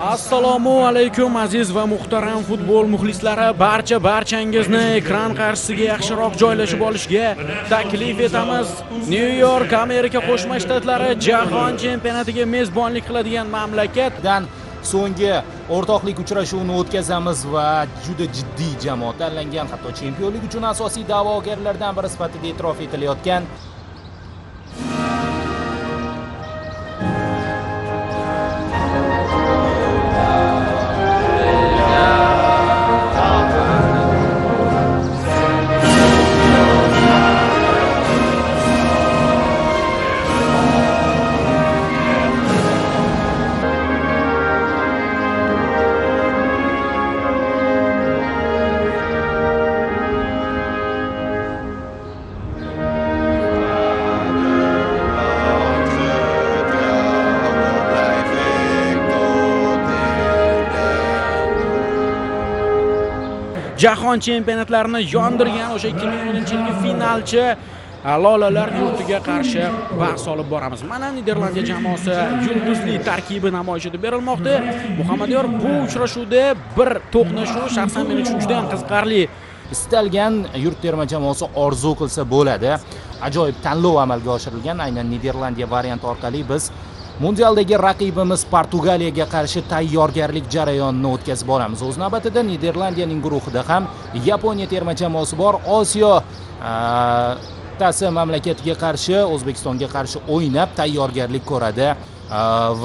Assalomu alaykum aziz va muhtaram futbol muxlislari, barchangizni ekran qarshisiga yaxshiroq joylashib olishga taklif etamiz. New York, Amerika Qo'shma Shtatlari Jahon chempionatiga mezbonlik qiladigan mamlakatdan so'nggi o'rtoqlik uchrashuvini o'tkazamiz va juda jiddiy jamoa tanlangan, hatto chempionlik uchun asosiy da'vogarlardan biri sifatida e'tirof etilayotgan Jahon chempionatlarini yondirgan o'sha 2010-yilgi finalchi Lolalar yurtiga qarshi bahs olib boramiz. Mana Niderlandiya jamoasi yulduzli tarkibi namoyish etib berilmoqda. Muhammadiyor, bu uchrashuvda bir to'qnashuv shaxsan men uchun juda ham qiziqarli. Istalgan yurt terma jamoasi orzu qilsa bo'ladi. Ajoyib tanlov amalga oshirilgan. Aynan Niderlandiya varianti orqali biz Mundialdagi raqibimiz Portugaliyaga qarshi tayyorgarlik jarayonini o'tkazib boramiz. O'z navbatida Niderlandiyaning guruhida ham Yaponiya terma jamoasi bor. Osiyo ta'si mamlakatiga qarshi, O'zbekistonga qarshi o'ynab tayyorgarlik ko'radi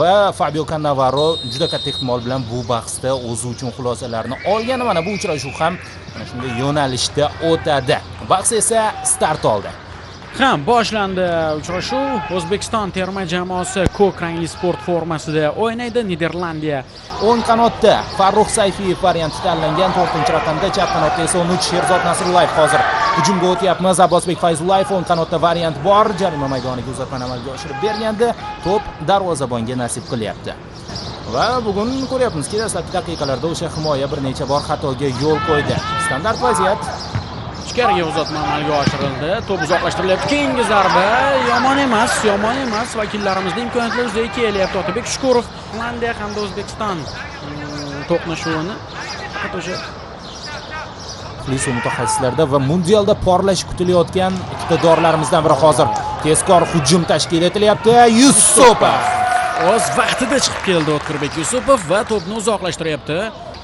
va Fabio Cannavaro juda katta ehtimol bilan bu bahsda o'zi uchun xulosalarni olgan. Mana bu uchrashuv ham mana shunday yo'nalishda o'tadi. Bahs esa start oldi. Boshlandi uchrashuv. O'zbekiston terma jamoasi ko'k rangli sport formasida o'ynaydi. Niderlandiya o'ng qanotda Farruh Sayfiyev varianti tanlangan, 4-raqamda chap qanotda esa 13 Sherzod Nasrullayev. Hozir hujumga o'tyapmiz. Abbosbek Fayzullayev o'ng qanotda variant bor. Jarima maydoniga uzatmani amalga oshirib berganda to'p darvozabonga nasib qilyapti. Va bugun ko'ryapmizki, dastlabki daqiqalarda o'sha himoya bir necha bor xatoga yo'l qo'ydi. Standart vaziyat. ichkariga uzatma amalga oshirildi. To'p uzoqlashtirilyapti. Keyingi zarba yomon emas. Vakillarimizning imkoniyatlari o'ziga kelyapti. Otabek Shukurov Niderlandiya hamda O'zbekiston to'qnashuvini faqat o'sha mutaxassislarda va mundialda porlash kutilayotgan iqtidorlarimizdan biri hozir tezkor hujum tashkil etilyapti. Yusupov o'z vaqtida chiqib keldi. O'tkirbek Yusupov va to'pni uzoqlashtiryapti.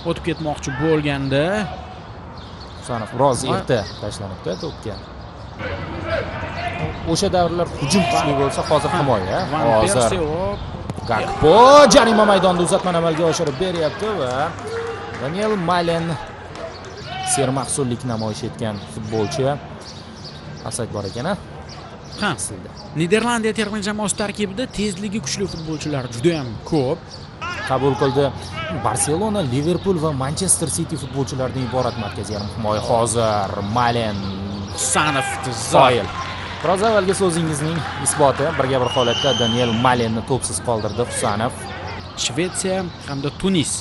O'tib ketmoqchi bo'lganda Husanov biroz erta tashlanibdi to'pga. O'sha davrlar hujum kuchli bo'lsa, hozir himoya. Hozir Gakpo jarima maydonida uzatmani amalga oshirib beryapti va Daniel Malen sermahsullik namoyish etgan futbolchi asad bor ekan. Niderlandiya terma jamoasi tarkibida tezligi kuchli futbolchilar juda ham ko'p. Qabul qildi. Barselona, Liverpool va Manchester City futbolchilaridan iborat markaziy yarim himoya. Hozir Malen, Husanov, Zoil. Biroz avvalgi so'zingizning isboti. Birga bir holatda Daniel Malenni to'psiz qoldirdi Husanov. Shvetsiya hamda Tunis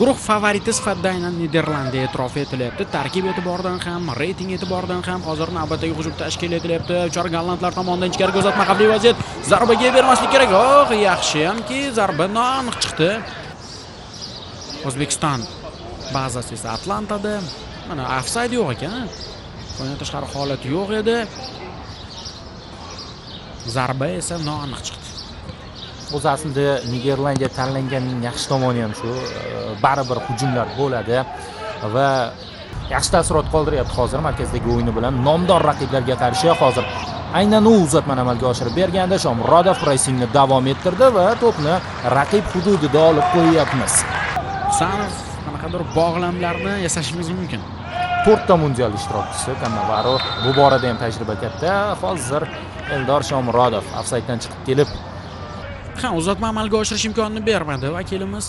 guruh favoriti sifatida aynan Niderlandiya e'tirof etilyapti. Tarkib e'tiboridan ham, reyting e'tiboridan ham hozir navbatdagi hujum tashkil etilyapti. Uchar gollandlar tomonidan ichkariga uzatma xavfli vaziyat. Zarbaga bermaslik kerak. Yaxshi hamki zarba noaniq chiqdi. O'zbekiston bazasi esa Atlantada. Mana ofsayd yo'q ekan. Bundan tashqari holat yo'q edi. Zarba esa noaniq chiqdi. O'zi aslida Niderlandiya tanlanganning yaxshi tomoni ham shu, baribir hujumlar bo'ladi va yaxshi taassurot qoldiryapti hozir markazdagi o'yini bilan nomdor raqiblarga qarshi. Hozir aynan u uzatmani amalga oshirib berganda Shomurodov pressingni davom ettirdi va to'pni raqib hududida olib qo'yyapmiz. Husanov qanaqadir bog'lamlarni yasashingiz mumkin. 4 ta mundial ishtirokchisi Cannavaro, bu borada ham tajriba katta. Hozir Eldor Shomurodov ofsayddan chiqib kelib uzatma amalga oshirish imkonini bermadi vakilimiz.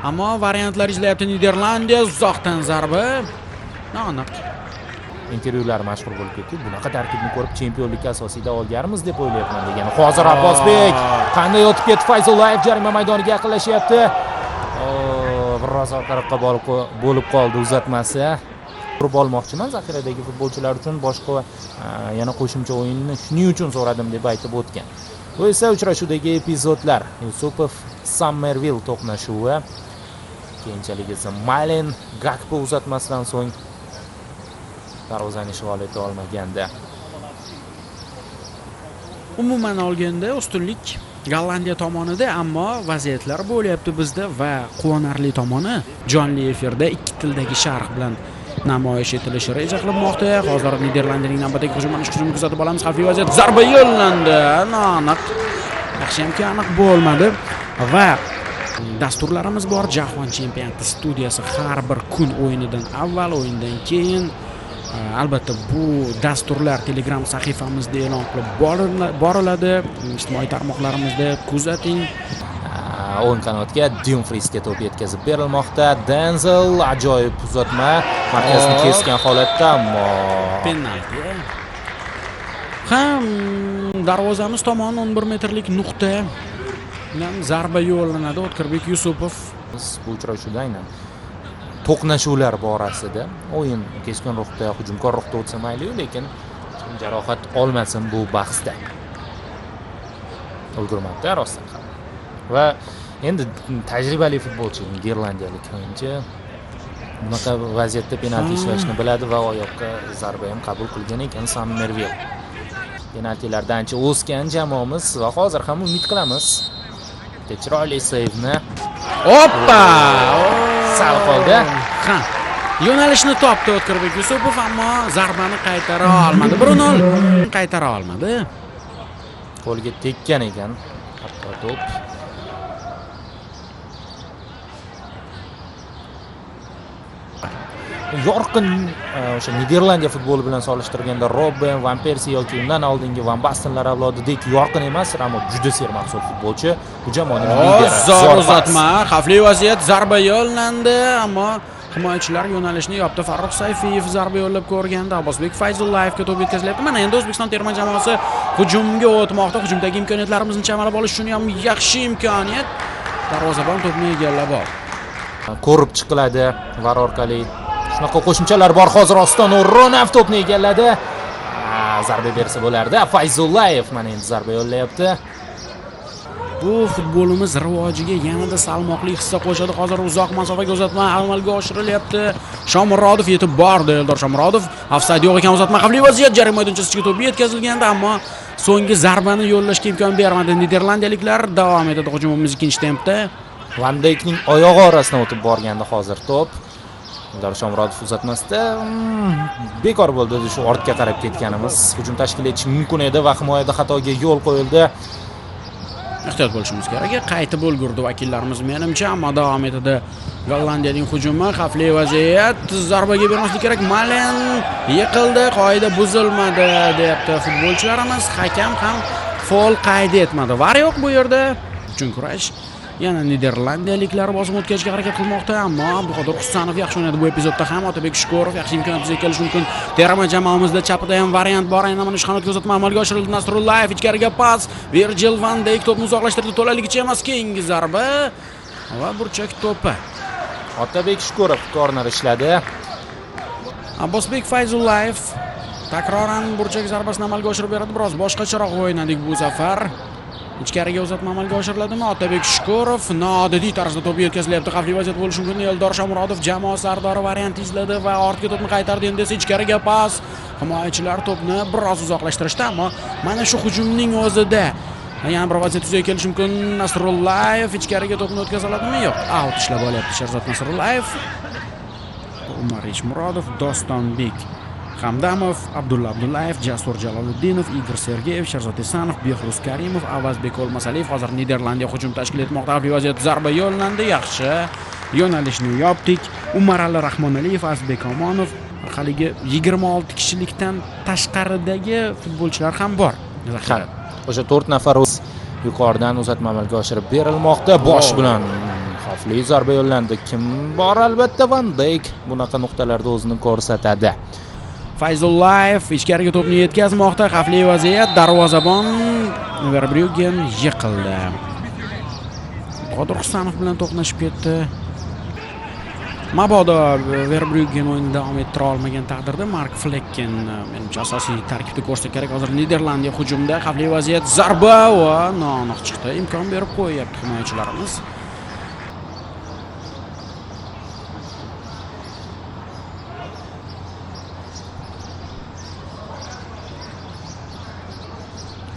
Ammo variantlar izlayapti Niderlandiya. Uzoqdan zarba. Noaniq. Intervyular mashhur bo'lib ketdi. Bunaqa tarkibni ko'rib chempionlikka asosida olganmiz deb o'ylayapman degan. Hozir Abbosbek qanday o'tib ketdi? Fayzullayev jarima maydoniga yaqinlashyapti. Biroz orqaroqqa bo'lib qoldi uzatmasi. Turib olmoqchiman zaxiradagi futbolchilar uchun boshqa yana qo'shimcha o'yinni shuning uchun so'radim deb aytib o'tgan. Bu esa uchrashuvdagi epizodlar. Yusupov Summerville to'qnashuvi. Keyinchalik esa Malen Gakpo uzatmasidan so'ng darvozani ishg'ol eta olmaganda. Umuman olganda ustunlik Gollandiya tomonida, ammo vaziyatlar bo'lyapti bizda va quvonarli tomoni jonli efirda ikki tildagi sharh bilan namoyish etilishi reja qilinmoqda. Hozir Niderlandiyaning navbatdagi hujumini kuzatib olamiz. Xavfli vaziyat, zarba yo'llandi. Aniq. Yaxshiyamki aniq bo'lmadi va dasturlarimiz bor. Jahon chempionati studiyasi har bir kun o'yinidan avval, o'yindan keyin albatta bu dasturlar Telegram sahifamizda e'lon qilib boriladi. Ijtimoiy tarmoqlarimizda kuzating. O'ng qanotga Dumfriesga to'p yetkazib berilmoqda. Denzel ajoyib uzatma, markazni kesgan holatda, ammo penalti. Ham darvozamiz tomon 11 metrlik nuqta. Zarba yo'llanadi. O'tkirbek Yusupov. Bu uchrashuvda aynan to'qnashuvlar borasida o'yin keskin ruhda, hujumkor ruhda o'tsa mayli-yu, lekin jarohat olmasin bu bahsda. Ulgurmoqda rostdan ham. Va endi tajribali futbolchi, niderlandiyalik o'yinchi bunaqa vaziyatda penalti ishlashni biladi va oyoqqa zarba ham qabul qilgan ekan Summerville. Penaltilarda ancha o'sgan jamoamiz va hozir ham umid qilamiz. Chiroyli seyvni. Oppa! Sal qoldi. Ha. Yo'nalishni topdi O'tkirbek Yusupov, ammo zarbani qaytara olmadi. 1-0 qaytara olmadi. Qo'lga tekkan ekan hatto to'p. Yorqin o'sha Niderlandiya futboli bilan solishtirganda Robben, Van Persie yoki undan oldingi Van Bastenlar avlodidek yorqin emas, ammo juda sermahsul futbolchi. Bu jamoaning lideri. Zo'r uzatma, xavfli vaziyat, zarba yo'llandi, ammo himoyachilar yo'nalishni yopdi. Farruh Sayfiyev zarba yo'llab ko'rganda Abbosbek Fayzullayevga to'p yetkazilyapti. Mana endi O'zbekiston terma jamoasi hujumga o'tmoqda. Hujumdagi imkoniyatlarimizni chamalab olish uchun ham yaxshi imkoniyat. Darvozabon to'pni egallab oldi. Ko'rib chiqiladi var orqali. Shunaqa qo'shimchalar bor. Hozir Oston O'runov to'pni egalladi. Zarba bersa bo'lardi. Fayzullayev mana endi zarba yo'llayapti. Bu futbolimiz rivojiga yanada salmoqli hissa qo'shadi. Hozir uzoq masofaga uzatma amalga oshirilyapti. Shomurodov yetib bordi. Eldor Shomurodov ofsayd yo'q ekan, uzatma xavfli vaziyat, jarima maydonchasiga to'p yetkazilganda, ammo so'nggi zarbani yo'llashga imkon bermadi niderlandiyaliklar. Davom etadi hujumimiz ikkinchi tempda. Van Dijkning oyog'i orasidan o'tib borgandi hozir to'p. Eldor Shomurodov uzatmasida bekor bo'ldi shu ortga qarab ketganimiz. Hujum tashkil etish mumkin edi va himoyada xatoga yo'l qo'yildi. Ehtiyot bo'lishimiz kerak. Qaytib ulgurdi vakillarimiz menimcha, ammo davom etadi Gollandiyaning hujumi. Xavfli vaziyat, zarbaga bermaslik kerak. Malen yiqildi, qoida buzilmadi deyapti futbolchilarimiz. Hakam ham faol qayd etmadi. Var yo'q bu yerda. Uchun kurash. Yana niderlandiyaliklar bosim o'tkazishga harakat qilmoqda, ammo Abduqodir Husanov yaxshi o'ynadi bu epizodda ham. Otabek Shukurov yaxshi imkoniyat yuzaga kelishi mumkin. Terma jamoamizda chapida ham variant bor. Aynan mana shu qanotga uzatma amalga oshirildi. Nasrullayev ichkariga pas. Virgil van Dijk to'pni uzoqlashtirdi. To'laligicha emas, keyingi zarba va burchak to'pi. Otabek Shukurov korner ishladi. Abbosbek Fayzullayev takroran burchak zarbasini amalga oshirib beradi. Biroz boshqacharoq o'ynadik bu safar. Ichkariga uzatma amalga oshiriladimi? Otabek Shukurov noodatiy tarzda to'p yetkazilyapti. Xavfli vaziyat bo'lishi mumkin. Eldor Shomurodov jamoa sardori variant izladi va ortga to'pni qaytardi. Endi esa ichkariga pas. Himoyachilar to'pni biroz uzoqlashtirishdi, ammo mana shu hujumning o'zida yana bir vaziyat yuzaga kelishi mumkin. Nasrullayev ichkariga to'pni o'tkaza oladimi? Yo'q. Out ishlab olyapti Sherzod Nasrullayev. Umar Eshmurodov, Dostonbek Hamdamov, Abdulla Abdullayev, Jasur Jaloliddinov, Igor Sergeyev, Sherzod Esanov, Behruz Karimov, Avazbek Olmasaliyev. Hozir Niderlandiya hujum tashkil etmoqda. Xavfli vaziyat, zarba yo'llandi. Yaxshi. Yo'nalishni yopdik. Umarali Rahmonaliyev, Azbek Omonov, haligi 26 kishilikdan tashqaridagi futbolchilar ham bor. O'sha 4 nafar yuqoridan uzatma amalga oshirib berilmoqda. Bosh bilan xavfli zarba yo'llandi. Kim bor? Albatta Van Dijk bunaqa nuqtalarda o'zini ko'rsatadi. Fayzullayev ichkariga to'pni yetkazmoqda. Xavfli vaziyat, darvozabon Verbruggen yiqildi. Qodir Husanov bilan to'qnashib ketdi. Mabodo Verbruggen o'yinni davom ettira olmagan taqdirda Mark Flekken menimcha asosiy tarkibda ko'rsa kerak. Hozir Niderlandiya hujumda xavfli vaziyat, zarba va noaniq chiqdi. Imkon berib qo'yapti himoyachilarimiz.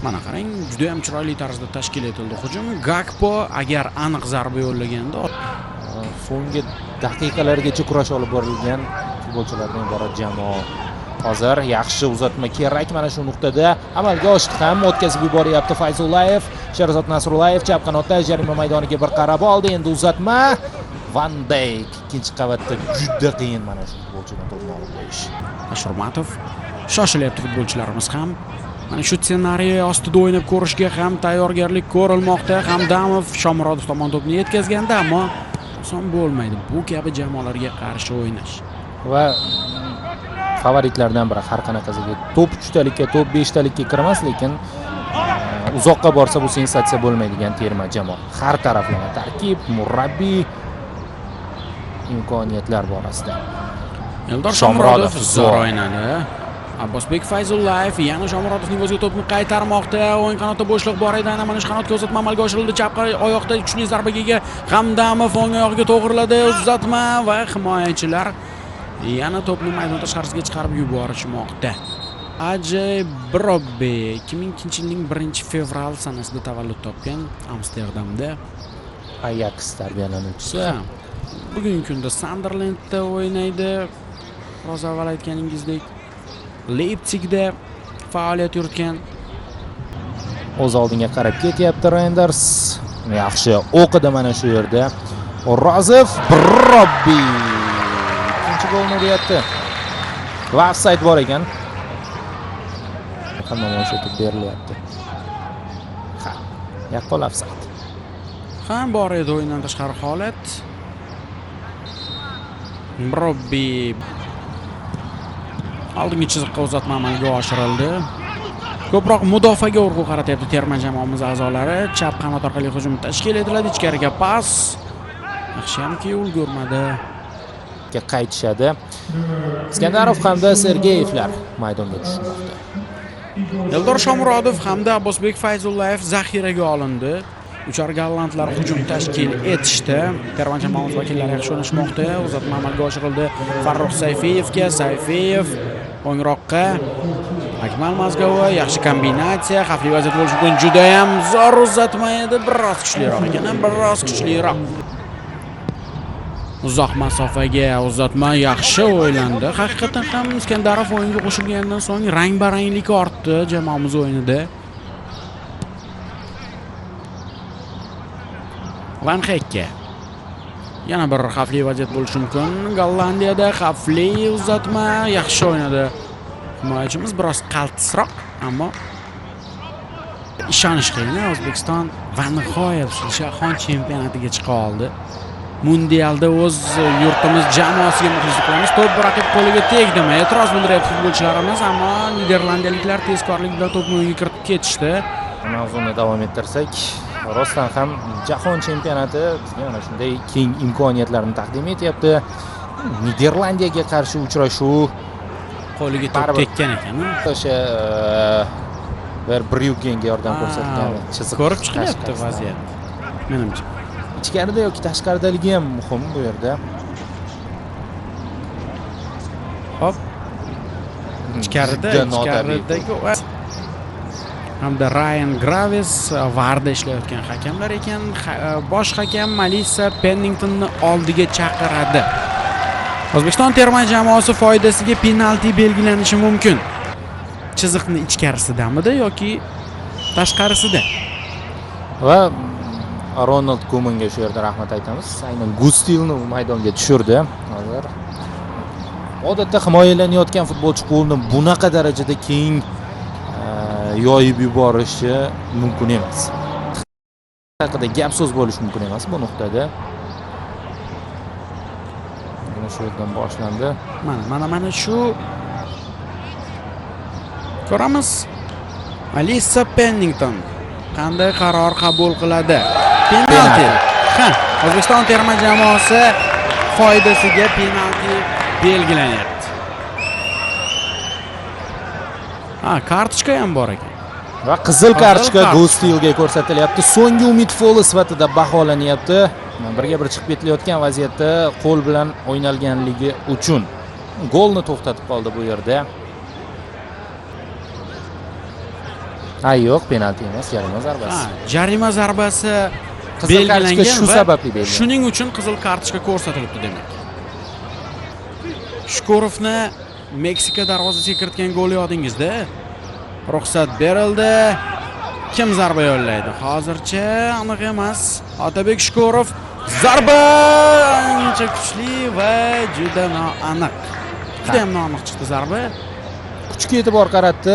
Mana qarang, juda ham chiroyli tarzda tashkil etildi hujum. Gakpo agar aniq zarba yo'llaganda so'nggi daqiqalargacha kurash olib borilgan futbolchilardan iborat jamoa. Hozir yaxshi uzatma kerak, mana shu nuqtada amalga oshdi ham, o'tkazib yuboryapti Fayzullayev. Sherzod Nasrullayev chap qanotda jarima maydoniga bir qarab oldi. Endi uzatma. Van Dijk ikkinchi qavatda juda qiyin mana shu futbolchidan to'pni olib qo'yish. Ashurmatov shoshilyapti futbolchilarimiz ham. Mana shu ssenariy ostida o'ynab ko'rishga ham tayyorgarlik ko'rilmoqda. Hamdamov Shomurodov tomon to'pni yetkazganda, ammo oson bo'lmaydi bu kabi jamoalarga qarshi o'ynash. Va favoritlardan biri har qanaqasiga top 3talikka, top 5talikka kirmas, lekin uzoqqa borsa bu sensatsiya bo'lmaydigan terma jamoa. Har taraflama tarkib, murabbiy imkoniyatlar borasida. Eldor Shomurodov zo'r o'ynadi. Abbosbek Fayzullayev yana Shomurodovning o'ziga to'pni qaytarmoqda. O'yin qanotda bo'shliq bor edi. Ana mana shu qanotga uzatma amalga oshirildi. Chap oyoqda kuchli zarbaga ega Hamdamov o'ng oyog'iga to'g'riladi. Uzatma va himoyachilar yana to'pni maydon tashqarisiga chiqarib yuborishmoqda. Ajay Brobbe 2002-yilning 1-fevral sanasida tavallud topgan Amsterdamda Ajax tarbiyalanuvchisi. Bugungi kunda Sunderlandda o'ynaydi. Ro'z avval aytganingizdek Leipzigda faoliyat yuritgan. O'z oldinga qarab ketyapti Reinders. Yaxshi o'qidi mana shu yerda. O'rozov Brobbe ikkinchi golni uryapti. Va ofsayd bor ekan. Hamma o'shatib berilyapti. Ha, yaqqol ofsayd. Ham bor edi o'yindan tashqari holat. Brobbe oldingi chiziqqa uzatma amalga oshirildi. Ko'proq mudofaaga urg'u qaratyapti terma jamoamiz a'zolari. Chap qanot orqali hujum tashkil etiladi. Ichkariga pas. Yaxshiyamki ulgurmadi. Qaytishadi. Iskandarov hamda Sergeyevlar maydonga tushmoqda. Eldor Shomurodov hamda Abbosbek Fayzullayev zaxiraga olindi. Uchar gollandlar hujum tashkil etishdi. Terma jamoamiz vakillari yaxshi o'ynashmoqda. Uzatma amalga oshirildi Farruh Sayfiyevga. Sayfiyev o'ngroqqa. Akmal Mazgova yaxshi kombinatsiya, xavfli vaziyat bo'lishi mumkin. Juda ham zo'r uzatma edi, biroz kuchliroq ekan, biroz kuchliroq. Uzoq masofaga uzatma yaxshi o'ylandi. Haqiqatan ham Iskandarov o'yinga qo'shilgandan so'ng rang-baranglik ortdi jamoamiz o'yinida. Van Hekke yana bir xavfli vaziyat bo'lishi mumkin. Gollandiyada xavfli uzatma yaxshi o'ynadi. Himoyachimiz biroz qaltisroq, ammo ishonish qiyin. O'zbekiston va nihoyat Jahon chempionatiga chiqa oldi. Mundialda o'z yurtimiz jamoasiga muxlislik qilamiz. To'p raqib qo'liga tegdimi? E'tiroz bildiryapti futbolchilarimiz, ammo niderlandiyaliklar tezkorlik bilan to'pni o'yinga kiritib ketishdi. Mavzuni davom ettirsak, rostdan ham Jahon chempionati bizga mana shunday keng imkoniyatlarni taqdim etyapti. Niderlandiyaga qarshi uchrashuv qo'liga to'p tekkan ekan. O'sha Verbruggenga yordam ko'rsatgan chiziq ko'rib chiqyapti vaziyat. Menimcha ichkarida yoki tashqaridaligi ham muhim bu yerda. Hop. Ichkaridagi hamda Ryan Graves VARda ishlayotgan hakamlar ekan. Bosh hakam Melissa Penningtonni oldiga chaqiradi. O'zbekiston terma jamoasi foydasiga penalti belgilanishi mumkin. Chiziqni ichkarisidamidi yoki tashqarisida? Va Ronald Koemanga shu yerda rahmat aytamiz. Aynan Gustilni maydonga tushirdi. Hozir odatda himoyalanayotgan futbolchi qo'lni bunaqa darajada keng yoyib yuborishi mumkin emas. Haqida gap so'z bo'lishi mumkin emas bu nuqtada. Mana shu yerdan boshlandi. Mana shu ko'ramiz. Melissa Pennington qanday qaror qabul qiladi? Penalti. O'zbekiston terma jamoasi foydasiga penalti belgilanyapti. Kartochka ham bor ekan. Va qizil kartochka Gostilga ko'rsatilyapti. So'nggi umid foli sifatida baholanyapti. Birga bir chiqib ketilayotgan vaziyatda qo'l bilan o'ynalganligi uchun golni to'xtatib qoldi bu yerda. Yo'q, penalti emas, jarima zarbasi. Jarima zarbasi qizil kartochka shu sababli belgilangan. Shuning uchun qizil kartochka ko'rsatilibdi demak. Shukurovni Meksika darvozasiga kiritgan gol yodingizda. Ruxsat berildi. Kim zarba yo'llaydi? Hozircha aniq emas. Otabek Shukurov zarba ancha kuchli va juda noaniq. Juda ham noaniq chiqdi zarba. Kuchga e'tibor qaratdi.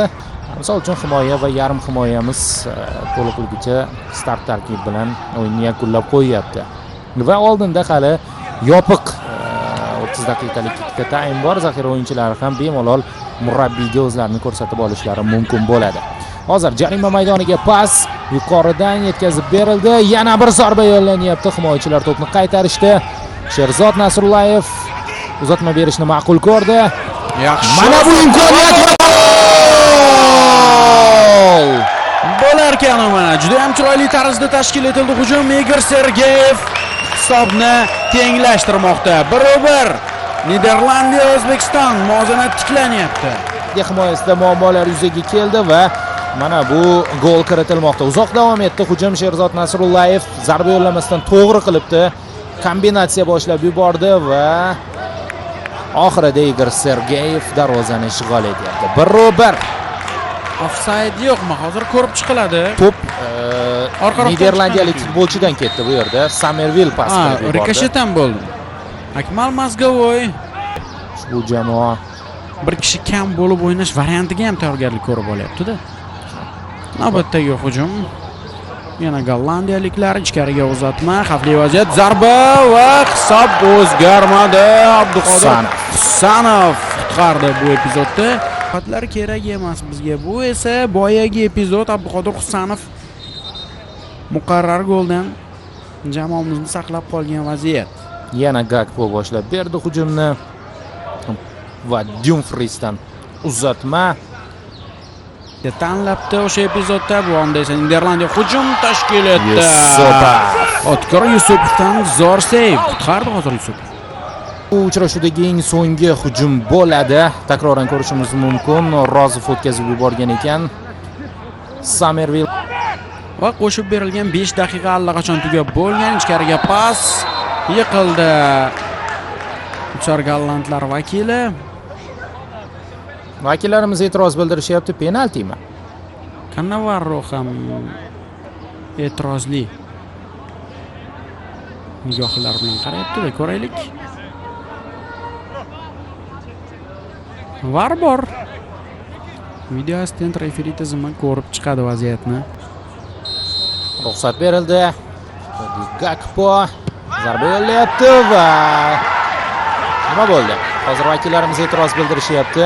Misol uchun himoya va yarim himoyamiz to'liqligicha start tarkib bilan o'yinni yakunlab qo'yyapti. Va oldinda hali yopiq 30 daqiqalik ikkita taym bor. Zaxira o'yinchilari ham bemalol murabbiyga o'zlarini ko'rsatib olishlari mumkin bo'ladi. Hozir jarima maydoniga pas yuqoridan yetkazib berildi. Yana bir zarba yo'llanyapti. Himoyachilar to'pni qaytarishdi. Sherzod Nasrullayev uzatma berishni ma'qul ko'rdi. Yaxshi. Mana bu imkoniyat bo'larkan mana juda ham chiroyli tarzda tashkil etildi hujum. Igor Sergeyev hisobni tenglashtirmoqda. 1-1. Niderlandiya O'zbekiston muvozanat tiklanyapti. Himoyasida muammolar yuzaga keldi va mana bu gol kiritilmoqda. Uzoq davom etdi hujum. Sherzod Nasrullayev zarba yo'llamasdan to'g'ri qilibdi. Kombinatsiya boshlab yubordi va oxirida Igor Sergeyev darvozani ishg'ol etyapti. 1-1. Offside yo'qmi? Hozir ko'rib chiqiladi. To'p Niderlandiyalik futbolchidan ketdi bu yerda. Somerville pas qilib yubordi. Rikoshetdan bo'ldi. Akmal Mazgavoy ushbu jamoa bir kishi kam bo'lib o'ynash variantiga ham tayyorgarlik ko'rib olyapti-da. Navbatdagi hujum. Yana gollandiyaliklar ichkariga uzatma, xavfli vaziyat, zarba va hisob o'zgarmadi. Abduqodir Husanov qutqardi bu epizodda. Fatlar kerak emas bizga. Bu esa boyagi epizod. Abduqodir Husanov muqarrar goldan jamoamizni saqlab qolgan vaziyat. Yana Gakpo boshlab berdi hujumni va Dumfriesdan uzatma tanlabdi o'sha epizodda. Bu onda esa Niderlandiya hujum tashkil etdi. Otkor Yusupovdan zo'r seyv qutqardi hozir Yusupov. Bu uchrashuvdagi eng so'nggi hujum bo'ladi. Takroran ko'rishimiz mumkin. Rozov o'tkazib yuborgan ekan. Somerville va qo'shib berilgan 5 daqiqa allaqachon tugab bo'lgan. Ichkariga pas yiqildi. Uchar gollandlar vakili. Vakillarimiz e'tiroz bildirishyapti. Penaltimi? Cannavaro ham e'tirozli nigohlar bilan qarayapti-da, ko'raylik. Var bor. Video assistent referi tizimi ko'rib chiqadi vaziyatni. Ruxsat berildi. Gakpo zarba yo'llayapti va nima bo'ldi? Hozir vakillarimiz e'tiroz bildirishyapti.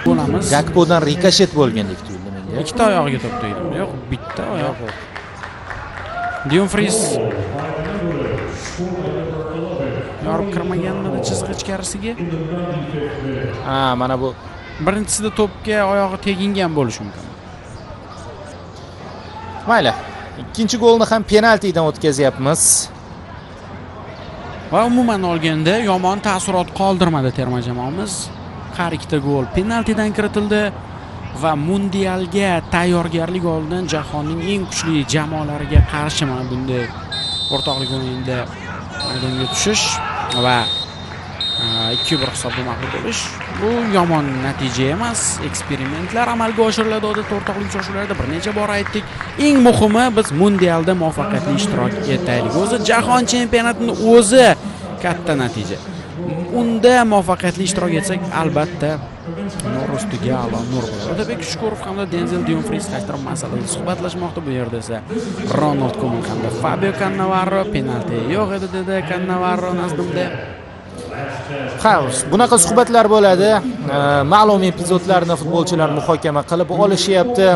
Bo'lamiz. Gakpodan rikoshet bo'lgandek tuyuldi menga. Ikkita oyog'iga to'p tegdi. Yo'q, bitta oyoq. Dumfries yorib kirmaganmidi chizg'i ichkarisiga? Mana bu birinchisida to'pga oyog'i tegingan bo'lishi mumkin. Mayli. Ikkinchi golni ham penaltidan o'tkazyapmiz. Va umuman olganda yomon taassurot qoldirmadi terma jamoamiz. Har ikkita gol penaltidan kiritildi va mundialga tayyorgarlik oldidan jahonning eng kuchli jamoalariga qarshi mana bunday o'rtoqlik o'yinida maydonga tushish va 2-1 hisobda mag'lub bo'lish bu yomon natija emas. Eksperimentlar amalga oshiriladi odatda o'rtoqlik uchrashuvlarida bir necha bor aytdik. Eng muhimi biz mundialda muvaffaqiyatli ishtirok etaylik. O'zi jahon chempionatining o'zi katta natija. Unda muvaffaqiyatli ishtirok etsak, albatta nur ustiga a'lo nur bo'ladi. Otabek Shukurov hamda Denzel Dumfries tashqari masalada suhbatlashmoqda. Bu yerda esa Ronald Koeman hamda Fabio Cannavaro penalti yo'q edi dedi Cannavaro nazdimda. Bunaqa suhbatlar bo'ladi. Ma'lum epizodlarni futbolchilar muhokama qilib olishyapti.